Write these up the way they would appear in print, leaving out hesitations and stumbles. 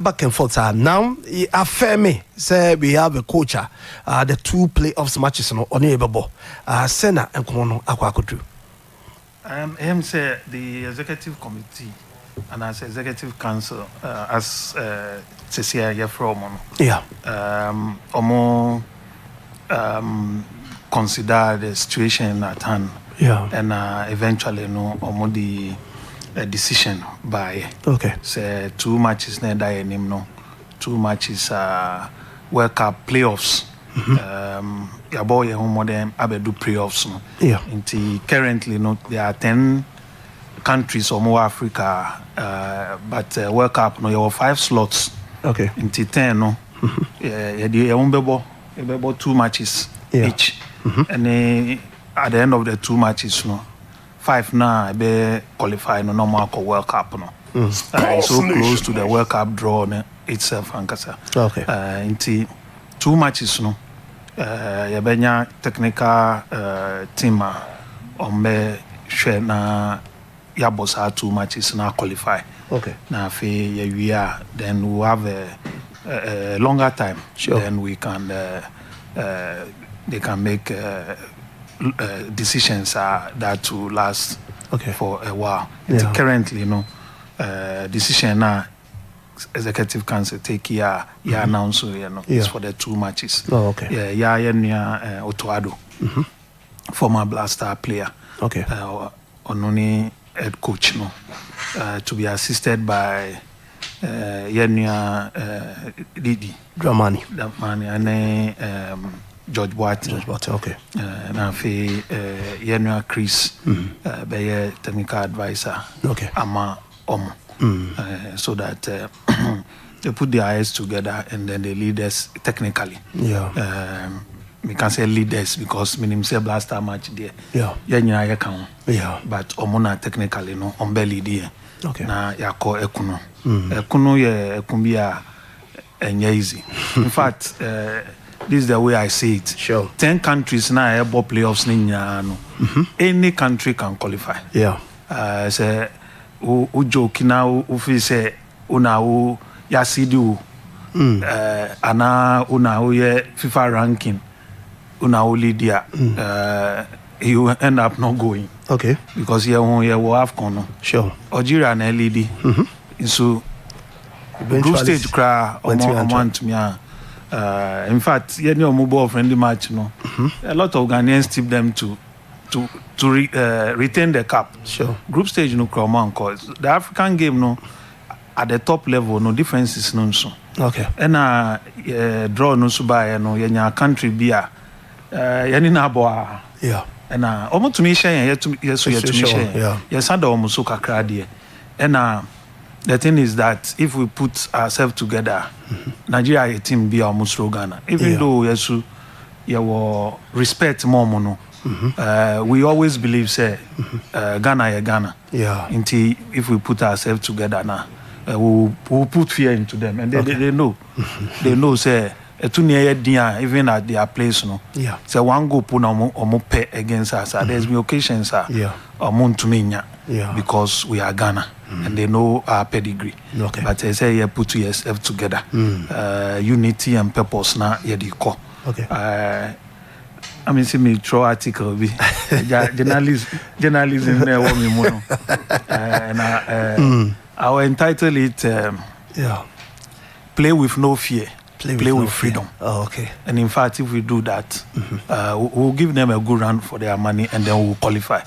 back and forth. Now, me say we have a coach. The 2 playoffs matches on unable. Sena and Kono Aquakutu. Him say the executive committee and as executive council as Cecilia from consider the situation at hand. And eventually the decision by say 2 matches na die him no 2 matches World Cup playoffs. Your boy home them abedu playoffs no. Currently there are 10 countries or more Africa but World Cup no you have 5 slots. Into 10 no. You 2 matches each. And at the end of the 2 matches no 5 now be qualify no more World Cup no. It's so close to the World Cup draw itself ankasa. Into 2 matches no yabenya technical team ombe share na yabosa 2 matches na qualify. Na fe we are then we have a longer time. Then we can they can make decisions that to last for a while. Currently, decision now executive council take here announce it's for the 2 matches. Otoado, former Blaster player. Only head coach to be assisted by Didi Dramani and George Boateng. Na fe Yenua Chris be technical advisor. Ama so that they put their eyes together and then they lead us technically. We can say leaders because minim say Blaster match there. Yenya ya kan. But omona technically no ombeli there. Na yako ekuno. Ekuno ye ekumbia easy. In fact, this is the way I see it. 10 countries now have playoffs no. Any country can qualify. Say joke now ufi say una ya CD ana una ye FIFA ranking una Lydia you end up not going. Because you will have kono. Algeria na LED. So group stage cry want me. In fact, mobile friendly match no. A lot of Ghanaians tip them to retain the cup. Group stage no crowd cause the African game no at the top level no differences no so. And draw no suba no yenya country bia yani na boa. And almost to me share to me share. Yes and almost so kakra there. And the thing is that if we put ourselves together, Nigeria a team be almost Ghana. Even though you will respect more mono. We always believe say Ghana. Until if we put ourselves together now, we'll put fear into them, and they know. They know say even at their place no. So one go put on pay against us. There's been occasions because we are Ghana. And they know our pedigree. But they say you put yourself together. Unity and purpose now call. I mean see me throw article be journalism there want me mono. And I will entitle it Play with no fear. Play with freedom. And in fact, if we do that, we'll give them a good run for their money and then we'll qualify.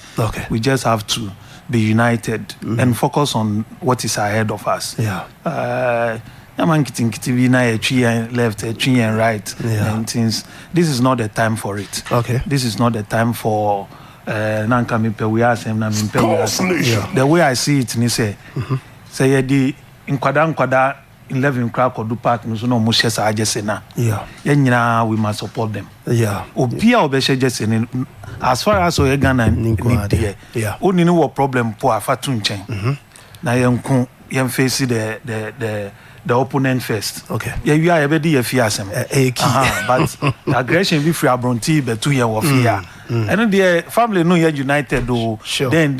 We just have to be united and focus on what is ahead of us. Left, and right, and things. This is not the time for it. This is not the time for the way I see it, say the inkwada 11 crack or do park no no mushes are just na. We must support them. Opia obeshe just as far as Ghana need there. Only no problem po afatun chen. Na yem face the opponent first. We are already a fearsome. But aggression be free abronti be 2 year of fear. And the family no united though. Then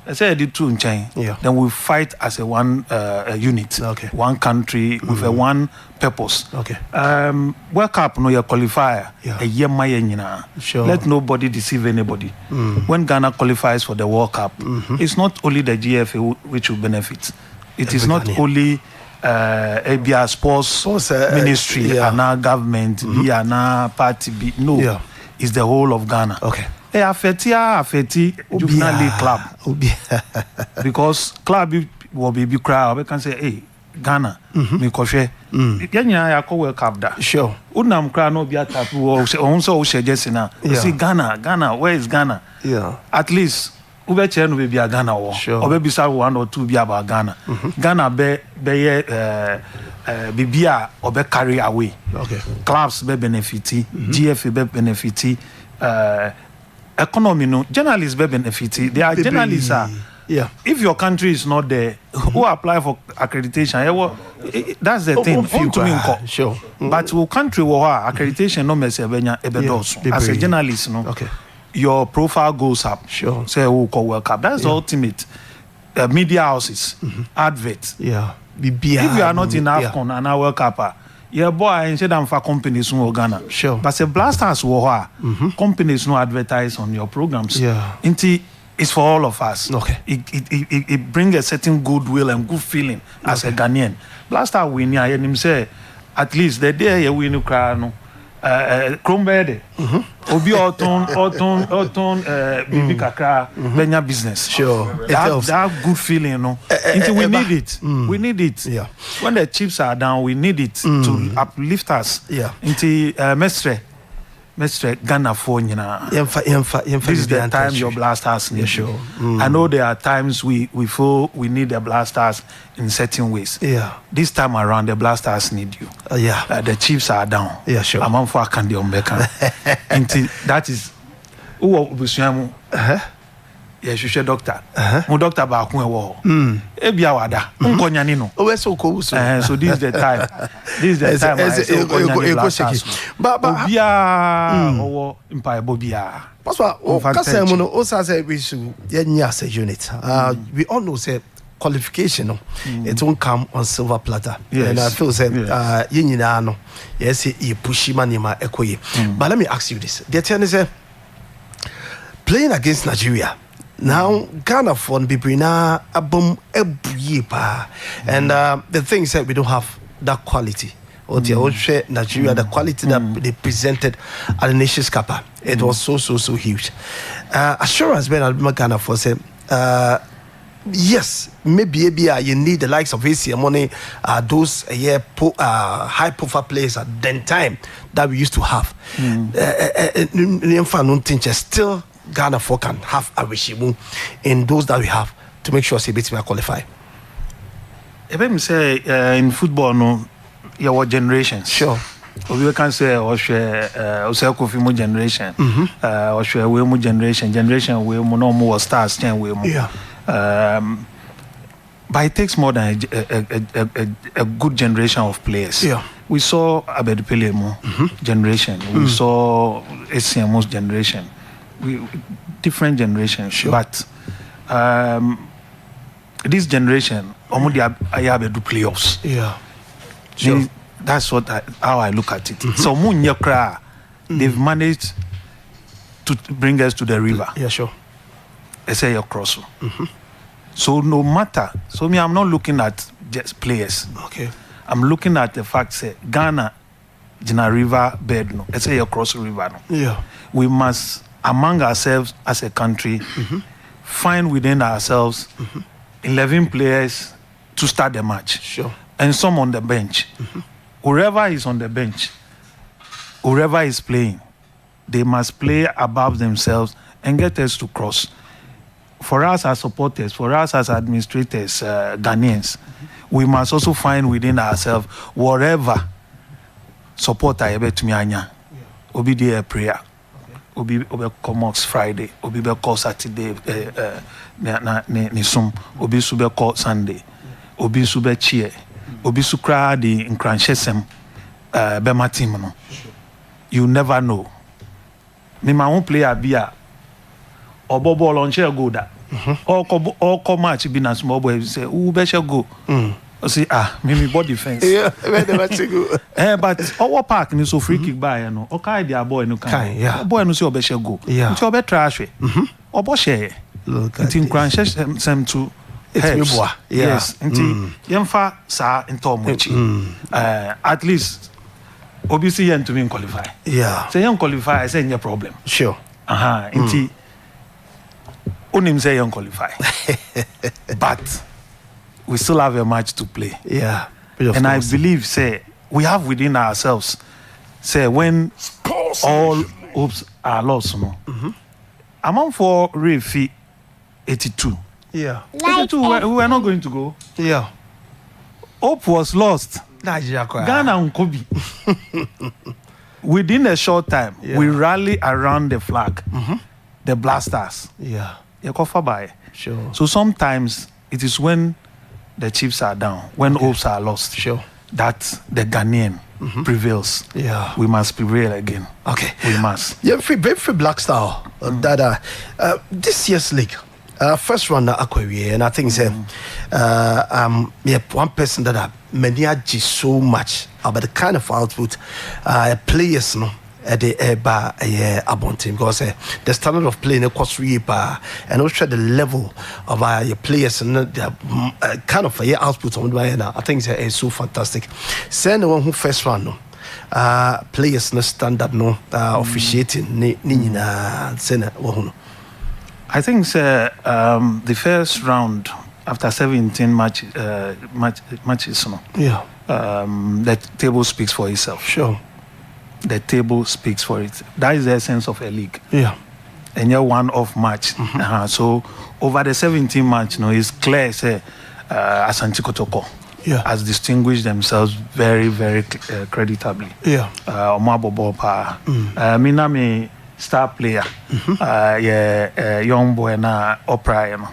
I said the two in China. Then we fight as a one unit, one country with a one purpose. World Cup no your qualifier. A year my Let nobody deceive anybody. When Ghana qualifies for the World Cup, it's not only the GFA which will benefit. It is not only ABR sports ministry and our government, and our party. No, it's the whole of Ghana. Affecti juvenile league club. Because club will be crowd. We can say, hey, Ghana, me koshe. Yanya ya ko World Cup da. Sure. Unam crowd no be attack. Also suggest na. See Ghana, where is Ghana? At least ube chen we be a Ghana or. Obe bisa 1 or 2 be about Ghana. Ghana be bibia obe carry away. Clubs be benefiti, GFA be benefiti. Economy no journalists be benefit. They are journalists if your country is not there, who apply for accreditation? That's the thing. Sure. But your country accreditation no mess as a journalist, no. Your profile goes up. Sure. Say who call World Cup. That's the ultimate. Media houses, adverts. If you are not in AFCON and our World Cup. Boy, I said I'm for companies in Ghana. Sure. But the blasters companies no advertise on your programs. It's for all of us. It brings a certain goodwill and good feeling as a Ghanaian. Blaster win here and him say at least the day you win no Chromebed. Obi auton bibi kakra benya business. Sure. That good feeling, you know. We need it. We need it. When the chips are down, we need it to uplift us. Into Mestre Ghana for this is the time your blasters need. I know there are times we feel we need the blasters in certain ways. This time around the blasters need you. The chiefs are down. I'm on for Kandi Ombeka. That is who yes, you should doctor. My doctor back when war. Ebia wada. Unkonya nino. So this is the time. This is the time. But Bobia or Empire Bobia. Also we should as a unit. We all know say qualification. It won't come on silver platter. And I feel say yes, you push manima ekoye. But let me ask you this. The turn is playing against Nigeria. Now Ghana for Bibrina abom ebuyepa, and the thing is that we don't have that quality. Or the Nigeria, the quality that they presented at the Nations Cup, it was so huge. Assurance when I remember Ghana for say, yes, maybe you need the likes of AC money, those high profile players at then time that we used to have. Still. Ghana for can have a regime in those that we have to make sure CBT will qualify. If I say in football, no, your generations. Sure. We can say Kofi generation, or we generation we no more stars, but it takes more than a good generation of players. We saw Abed Pelemo generation. We saw ACMO's generation. Different generations, but this generation, I have to do playoffs. That's how I look at it. So Munyakra, they've managed to bring us to the river. I say your cross. So no matter, I'm not looking at just players. I'm looking at the fact that Ghana, Jina River bed no. I say your cross river no. We must. Among ourselves as a country, find within ourselves 11 players to start the match, and some on the bench. Whoever is on the bench, whoever is playing, they must play above themselves and get us to cross. For us as supporters, for us as administrators, Ghanaians, we must also find within ourselves whatever support I able to me anya, obi dey prayer. Obi come Friday, Obi be call Saturday, ne sum, Obi sube call Sunday, Obi sube cheer, Obi sukra di nkranchesem, be matim no. You never know. Me ma won play a bia, obo ball on chair go da. All match be na small boy say who better go. See me body defense. Yeah, go. But our park ni so free kick by no. Okay, their boy no can. Yeah. Boy no see obeche go. Yeah. Nti obe trash we. Obo share. Look at Nti crunch sem to helps. Yeah. Yes. Nti yemfa sa into mochi. At least obviously yen to me qualify. Yeah. Say yen qualify, I say no problem. Sure. Nti unim say yen qualify. But we still have a match to play. Yeah. And I believe, say, we have within ourselves, say, when all hopes are lost, no. Among for Refi 82. Yeah. 82, we were not going to go. Yeah. Hope was lost. Ghana and Kobe. Within a short time, we rally around the flag, the blasters. Yeah. You cover by. Sure. So sometimes it is when the chiefs are down, when hopes are lost, that the Ghanaian prevails. Yeah. We must prevail again. Okay. We must. Yeah, free Black Star. This year's league, first round Aquaria, and I think one person that I manage so much about the kind of output players at the about team, because the standard of playing a cost and also the level of your players and the kind of output on I think it's so fantastic. Send the one who first round players no standard officiating I think the first round after 17 matches the table speaks for itself. Sure. The table speaks for it. That is the essence of a league. Yeah. And you're one off match. So over the 17 match, it's clear say Asante Kotoko has distinguished themselves very, very creditably. Yeah. Omabo Bopa. Minami star player. Young boy na Opera.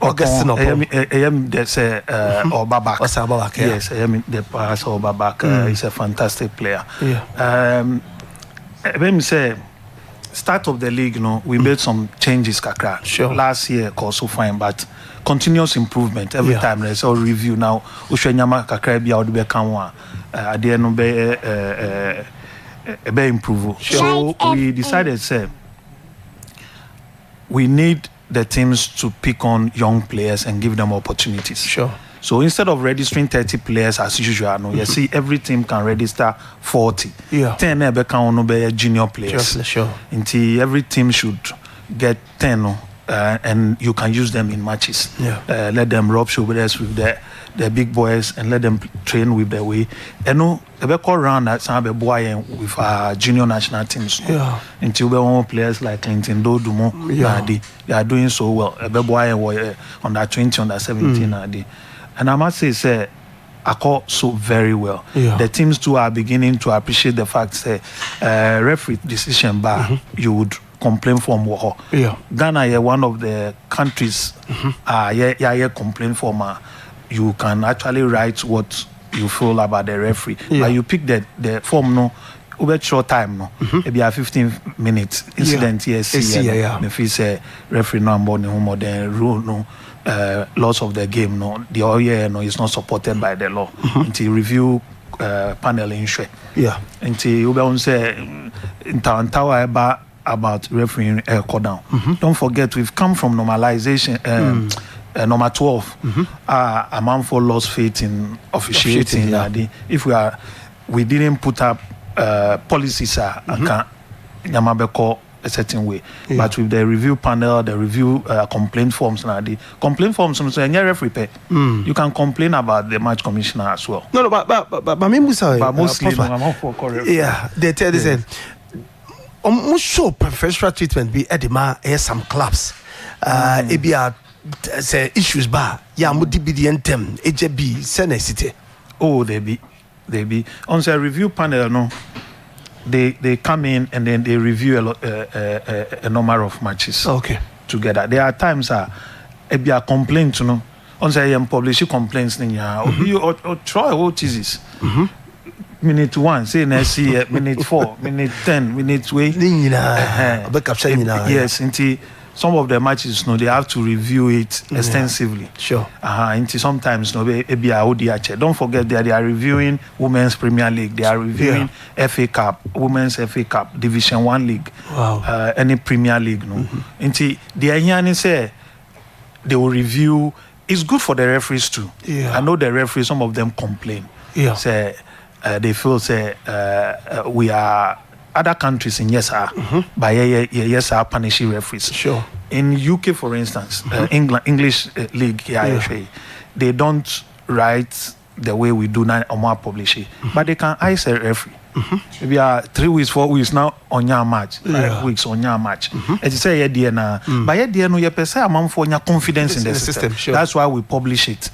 Augustine Oppong. Obabak. Obabak. Yes, the pass Obabak. He's a fantastic player. Yeah. When we say start of the league, we made some changes, kakra. Sure. Last year, also fine, but continuous improvement every time. There's a review now. Ushenyama kakra bi audbe kanwa. Ade no be improve. So we decided, say, we need the teams to pick on young players and give them opportunities. Sure. So instead of registering 30 players as usual, you see every team can register 40. Yeah. 10 be junior players. Sure. Until every team should get 10 and you can use them in matches. Yeah. Let them rub shoulders with the big boys and let them train with their way. And they call around that some boy with junior national teams. Yeah. Until we want players like Clinton Dodumo, they are doing so well. A boy on that 20, on that 17. And I must say, I call so very well. Yeah. The teams too are beginning to appreciate the fact that referee decision bar you would complain from war. Yeah. Ghana, one of the countries, complain from. You can actually write what you feel about the referee. Yeah. But you pick the form over short time maybe a 15 minutes incident yes. If you say referee number more than rule laws of the game the all year is not supported by the law until review panel in share. Yeah. Until you will say in tower about refereeing down. Don't forget we've come from normalization. Number 12, a man for lost faith in officiating. If we didn't put up policies, a certain way. Yeah. But with the review panel, the review complaint forms, the complaint forms, so referee you can complain about the match commissioner as well. No, but mostly, they tell this. Almost so professional treatment be edema some clubs. Say issues bar mudi be the entem HB Senate. Oh, they be on the review panel they come in and then they review a number of matches together. There are times be a complaint on the publish complaints you try what is this minute 1 say next year minute 4 minute 10 minutes way yes until some of the matches, they have to review it extensively. Sure. Until sometimes, don't forget that they are reviewing Women's Premier League. They are reviewing FA Cup, Women's FA Cup, Division 1 League. Wow. Any Premier League. Until they are here say they will review. It's good for the referees too. Yeah. I know the referees, some of them complain. Yeah. Say they feel we are other countries in but yes are punishing referees. Sure. In UK, for instance, English League, they don't write the way we do now on our publishing, but they can ice a referee. Maybe 3 weeks, 4 weeks now on your match, 5 weeks on your match. As you say, but you say among for your confidence in the system. Sure. That's why we publish it.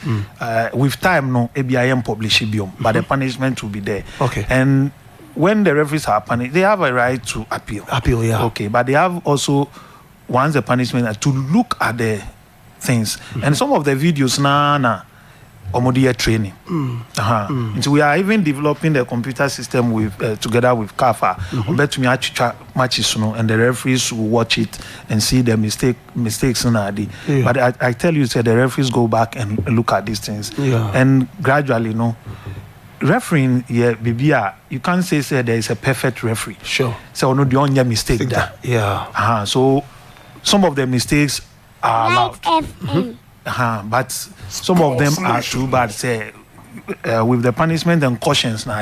With time, no, ABIM publish it, but the punishment will be there. Okay. And when the referees are punished, they have a right to appeal. Appeal, yeah. Okay, but they have also, once the punishment, to look at the things. And some of the videos now, training. So we are even developing the computer system with together with CAFA. Bet me matches, and the referees will watch it and see the mistakes. But I tell you, the referees go back and look at these things. And gradually, refereeing, you can't say there is a perfect referee. Sure. So no, the only mistake that. Yeah. So some of the mistakes are allowed. But some of them are too bad. Say with the punishment and cautions now,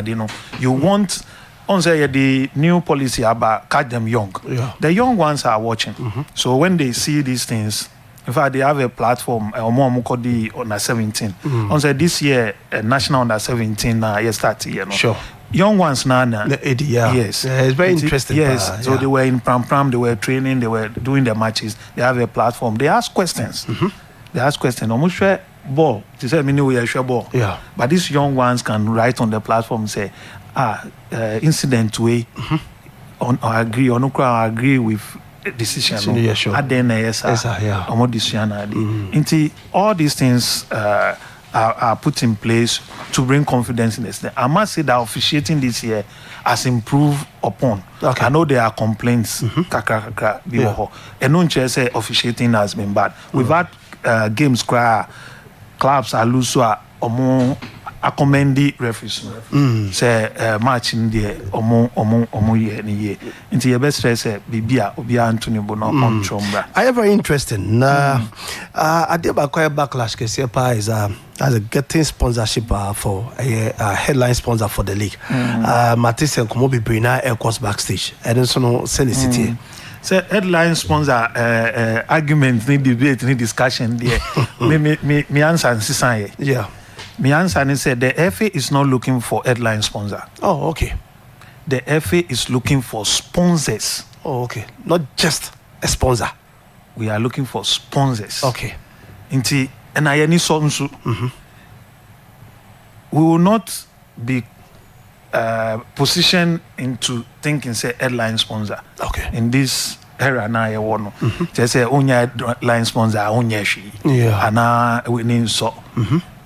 you want on say the new policy about catch them young. The young ones are watching. So when they see these things, in fact, they have a platform, the under 17. On say this year, national under 17 start. Sure. Young ones now. Yes. It's very interesting. Yes. So they were in Pram, they were training, they were doing the matches. They have a platform. They ask questions. They ask questions. Almost share ball. They say, we share ball. Yeah. But these young ones can write on the platform and say, incident way, I agree, or no, I agree with decision. Yeah, sure. At the end, all these things are put in place to bring confidence in this. I must say that officiating this year has improved upon. Okay. I know there are complaints. And no say officiating has been bad. We've had games where clubs are loose, so I commend the referees. Say match in the omo year. Into your best friend say Bibia Anthony Bono on Chombra. I am very interesting. I did about quite backlash because is as a getting sponsorship for a headline sponsor for the league. Matisse and Komobi Brina Air Course backstage. I don't know Senny City. So headline sponsor argument, need debate, need discussion there. me answer and say yeah. My answer and said the FA is not looking for headline sponsor. Oh, okay. The FA is looking for sponsors. Oh, okay. Not just a sponsor. We are looking for sponsors. Okay. And I any so we will not be positioned into thinking say headline sponsor. Okay. In this era now you want to say only headline sponsor only she. Yeah. And we need so.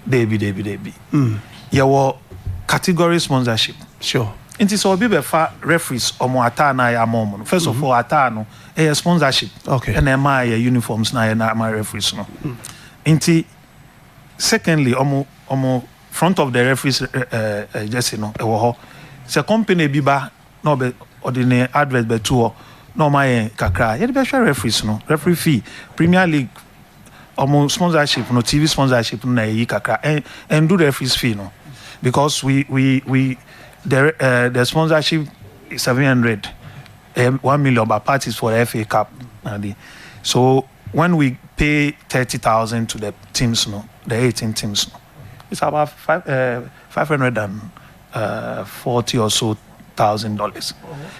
Debi. Your category sponsorship. Sure. It is all be referees or more atana ya mom. First of all, atano a sponsorship. Okay. And my uniforms na my referees no. Secondly, omo front of the referees just it's a company biba no be ordinary advert be two no my kakra. You be referees no. Referee fee. Premier League sponsorship, no TV sponsorship, no and do the referees fee, no, because the sponsorship is 700, 1 million, but parties for the FA Cup, so when we pay 30,000 to the teams, no, the 18 teams, no, it's about $540 or so $1,000.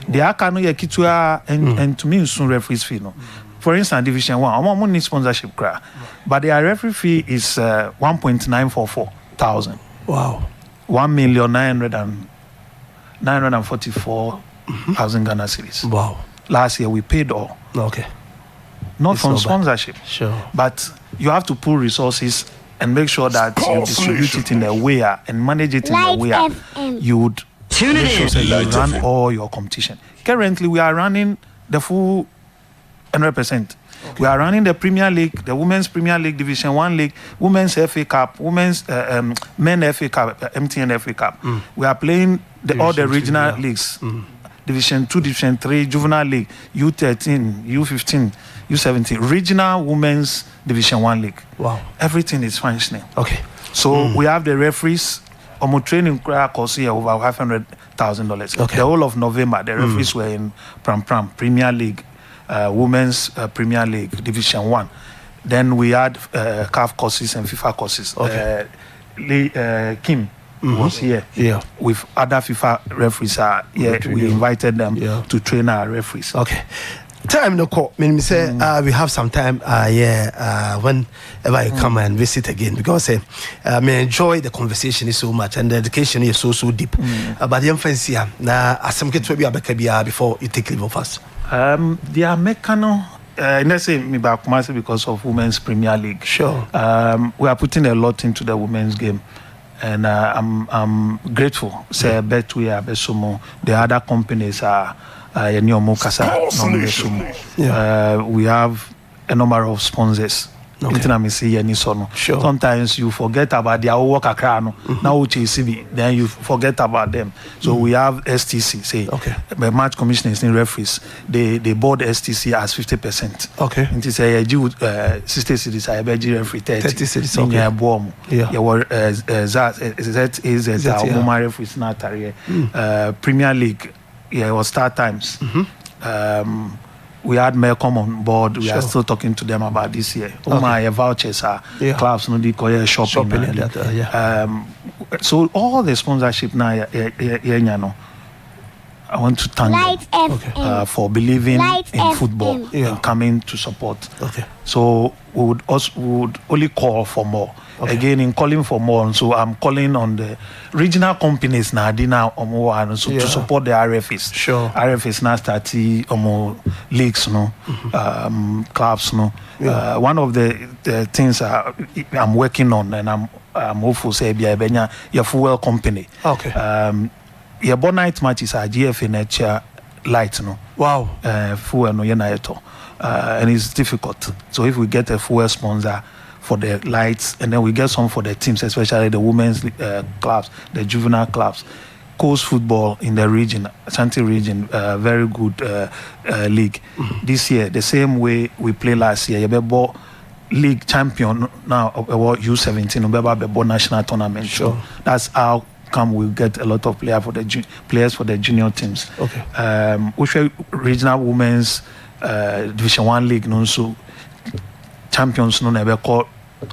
The akano yakitua and to me soon referees fee, no. For instance, Division 1, I'm on sponsorship, but their referee fee is 1.944 thousand. Wow. 1,944,000 Ghana cedis. Wow. Last year we paid all. Okay. Not it's from sponsorship. Sure. But you have to pull resources and make sure that you distribute it in a way and manage it in a way you would make sure that you run all your competition. Currently, we are running the full 100%. We are running the Premier League, the Women's Premier League, Division 1 League, Women's FA Cup, Women's Men FA Cup, MTN FA Cup. We are playing all the regional leagues. Division 2, Division 3, Juvenile League, U13, U15, U17, Regional Women's Division 1 League. Wow. Everything is functioning. Okay. So we have the referees. Our training cost here over $500,000. Okay. The whole of November, the referees were in Pram Premier League, Women's Premier League, Division 1. Then we had CAF courses and FIFA courses. Okay. Kim was here with other FIFA referees. We invited them to train our referees. Okay. Time no call. Me say we have some time. Whenever you come and visit again, because me enjoy the conversation so much and the education is so deep. But the emphasis na asemke to be abekabia before you take leave of us. They are mechano. Let's say me back because of Women's Premier League. Sure. We are putting a lot into the women's game. And I'm grateful. Say Betway, Besumo, the other companies are we have a number of sponsors. Sure. Sometimes you forget about their work now then you forget about them. So we have STC, the match commissioners in referees. They board STC as 50%. Okay. And it's a 60 cities, I bet referee 30 cities. Okay. Premier League, it was start times. We had Melcom on board. We are still talking to them about this year. My vouchers are clubs, no, they shopping. So all the sponsorship now, I want to thank them for believing in football and coming to support. Okay. So we would only call for more. Okay. Again, in calling for more, so I'm calling on the regional companies now, to support the RFs. Sure. RFs now start leagues, clubs, one of the things I'm working on, and I'm hopeful say your fuel company. Okay. Your bon night matches are GFA nature light, Wow. Fuel and it's difficult. So if we get a fuel sponsor for the lights, and then we get some for the teams, especially the women's clubs, the juvenile clubs, coast football in the region, Ashanti region, very good league. This year, the same way we played last year, you league champion now about U17, we national tournament. Sure. So that's how come we get a lot of players for the junior teams. Okay. Which regional women's Division 1 league, so champions never call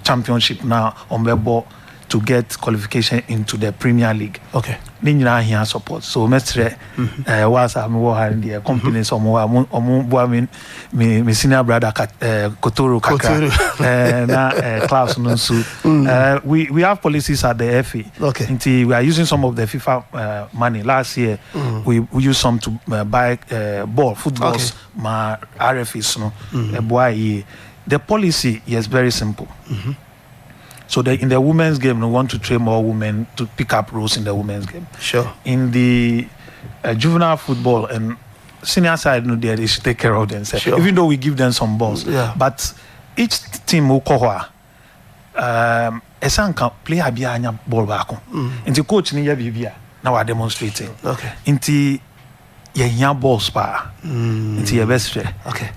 championship now on the to get qualification into the Premier League. Okay. Ninja here support. So mestre was I'm the companies me senior brother Kotoko class so we have policies at the FA. Okay. Until we are using some of the FIFA money. Last year we used some to buy footballs, my RFs the policy is very simple. So in the women's game, we want to train more women to pick up roles in the women's game. Sure. In the juvenile football and senior side, they should take care of themselves. Sure. Even though we give them some balls. Yeah. But each team will call a son can play a bianya ball back. And the coach near Bibia now are demonstrating. Okay. Into your balls pa into your best friend. Okay.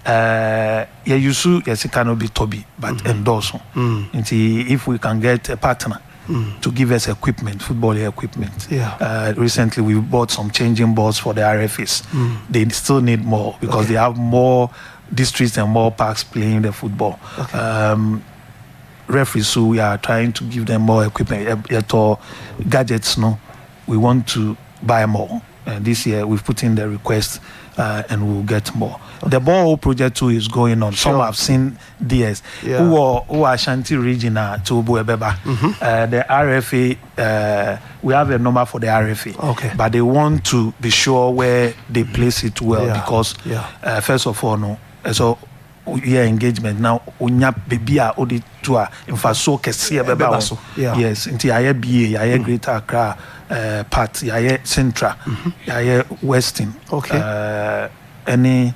Yes, it cannot be Toby, but endorse. If we can get a partner to give us equipment, football equipment. Yeah. Recently we bought some changing balls for the RFs. They still need more because they have more districts and more parks playing the football. Okay. Referees, so we are trying to give them more equipment, gadgets. We want to buy more. This year we've put in the request and we'll get more. Okay. The ball project too is going on. Sure. Some have seen DS who are Ashanti region to Buebeba. The RFA, we have a number for the RFA. Okay. But they want to be sure where they place it well because first of all, so engagement now unya baby a odi to a infaso kese beba so yes nti aye BA aye Greater Accra part aye Central aye Western any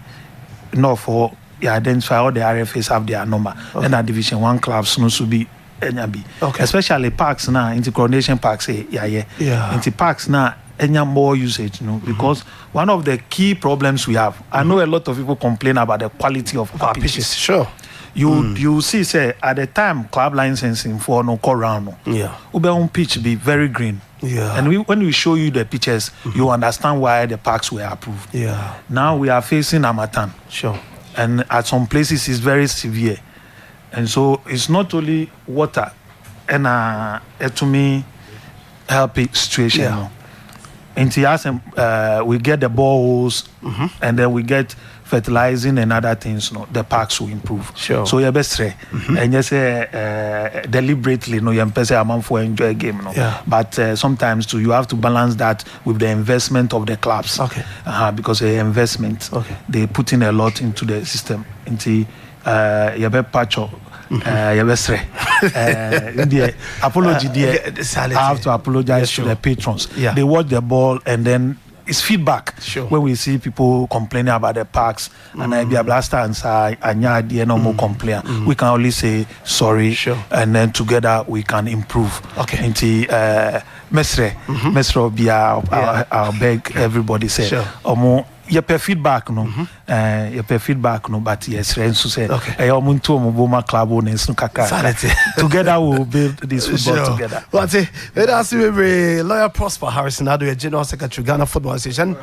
north for you identify all the RFAs have their number, and our Division 1 clubs no should be NB. Especially parks now, into coronation parks, into parks now, any more usage, because one of the key problems we have, I know a lot of people complain about the quality of our pitches. Sure. You see, say at the time club licensing for no call round, Ube pitch be very green. And when we show you the pictures, you understand why the parks were approved. Now we are facing Amatan. Sure. And at some places it's very severe. And so it's not only water and to me healthy situation. And we get the boreholes and then we get fertilizing and other things, the parks will improve. Sure. So you're best and just deliberately, you say I'm for enjoy a game, but sometimes too you have to balance that with the investment of the clubs. Because the investment, they put in a lot into the system. Into you patch up. Apology there. I have to apologize to the patrons. They watch the ball and then it's feedback. When we see people complaining about the parks and I be a blaster and say no more complain. We can only say sorry and then together we can improve. Into Mesre I'll beg everybody say your feedback but yes friends who say club together we'll build this football together. Lawyer Prosper Harrison, general secretary Ghana Football Association.